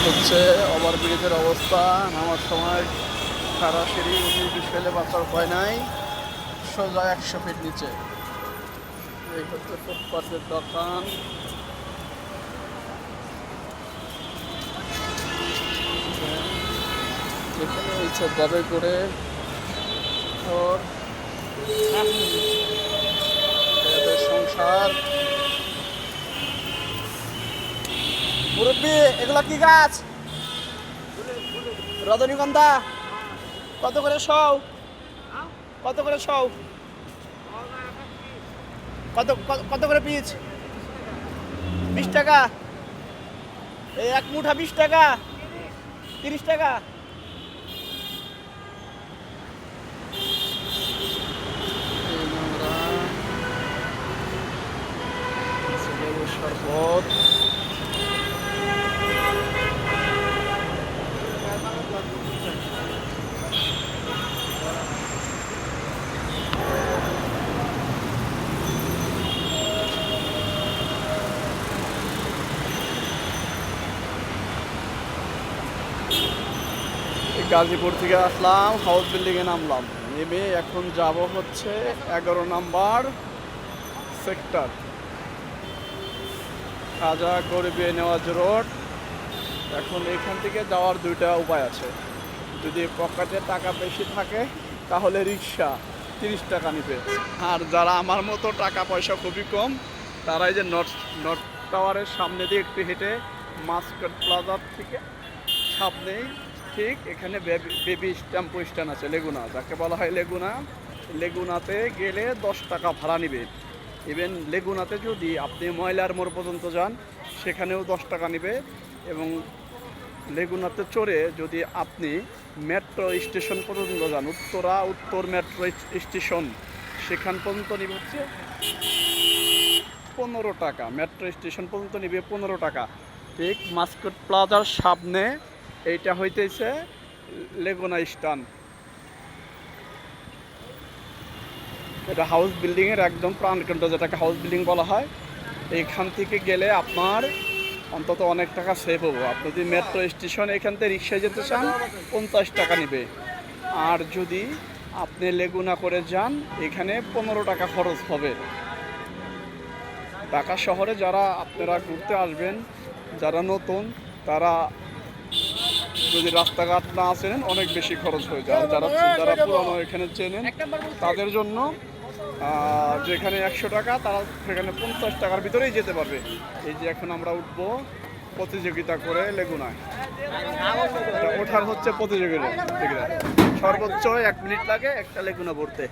হচ্ছে ওভারব্রিজের অবস্থা। নামার সময় সারা সিঁড়ি 19-20 ফেলে বাঁচার উপায় নাই, সোজা 100 ফিট নিচে। এই হচ্ছে ফুটপাতের দোকান। এখানে ইচ্ছা যাবে করে ওর সংসার। মুরব্বী, এগুলা কি গাছ? রজনীগন্ধা। কত করে শও? কত করে শও? কত কত করে পিস? 20 টাকা। এই এক মুঠা 20 টাকা, 30 টাকা। শরবত। গাজীপুর থেকে আসলাম, হাউস বিল্ডিংয়ে নামলাম। নেমে এখন যাব হচ্ছে 11 নম্বর সেক্টর, খাজা গরিবে নেওয়াজ রোড। এখন এখান থেকে যাওয়ার দুইটা উপায় আছে। যদি পকেটে টাকা বেশি থাকে তাহলে রিক্সা 30 টাকা নেবে। আর যারা আমার মতো টাকা পয়সা খুবই কম, তারাই যে নর্থ টাওয়ারের সামনে দিয়ে একটু হেঁটে মাস্কট প্লাজার থেকে সামনেই ঠিক এখানে বেবি টেম্পো স্ট্যান্ড আছে, লেগুনা, যাকে বলা হয় লেগুনা। লেগুনাতে গেলে 10 টাকা ভাড়া নেবে। ইভেন লেগুনাতে যদি আপনি ময়লার মোড় পর্যন্ত যান, সেখানেও 10 টাকা নেবে। এবং লেগুনাতে চড়ে যদি আপনি মেট্রো স্টেশন পর্যন্ত যান, উত্তর মেট্রো স্টেশন, সেখান পর্যন্ত নেবে হচ্ছে 15 টাকা। মেট্রো স্টেশন পর্যন্ত নেবে 15 টাকা। ঠিক মাস্কট প্লাজার সামনে এইটা হইতেছে লেগুনা স্ট্যান্ড। এটা হাউস বিল্ডিংয়ের একদম প্রাণকেন্দ্র, যেটাকে হাউস বিল্ডিং বলা হয়। এইখান থেকে গেলে আপনার অন্তত অনেক টাকা সেভ হবো। আপনি যদি মেট্রো স্টেশন এখান থেকে রিক্সায় যেতে চান 50 টাকা নেবে। আর যদি আপনি লেগুনা করে যান, এখানে 15 টাকা খরচ হবে। ঢাকা শহরে যারা আপনারা ঘুরতে আসবেন, যারা নতুন, তারা যদি রাস্তাঘাট না চেনেন অনেক বেশি খরচ হয়ে যায়। যারা পুরানো এখানে চেনেন, তাদের জন্য যেখানে 100 টাকা, তারা সেখানে 50 টাকার ভিতরেই যেতে পারবে। এই যে এখন আমরা উঠবো প্রতিযোগিতা করে লেগুনায়। ওঠার হচ্ছে প্রতিযোগিতা, সর্বোচ্চ 1 মিনিট লাগে একটা লেগুনা ভরতে।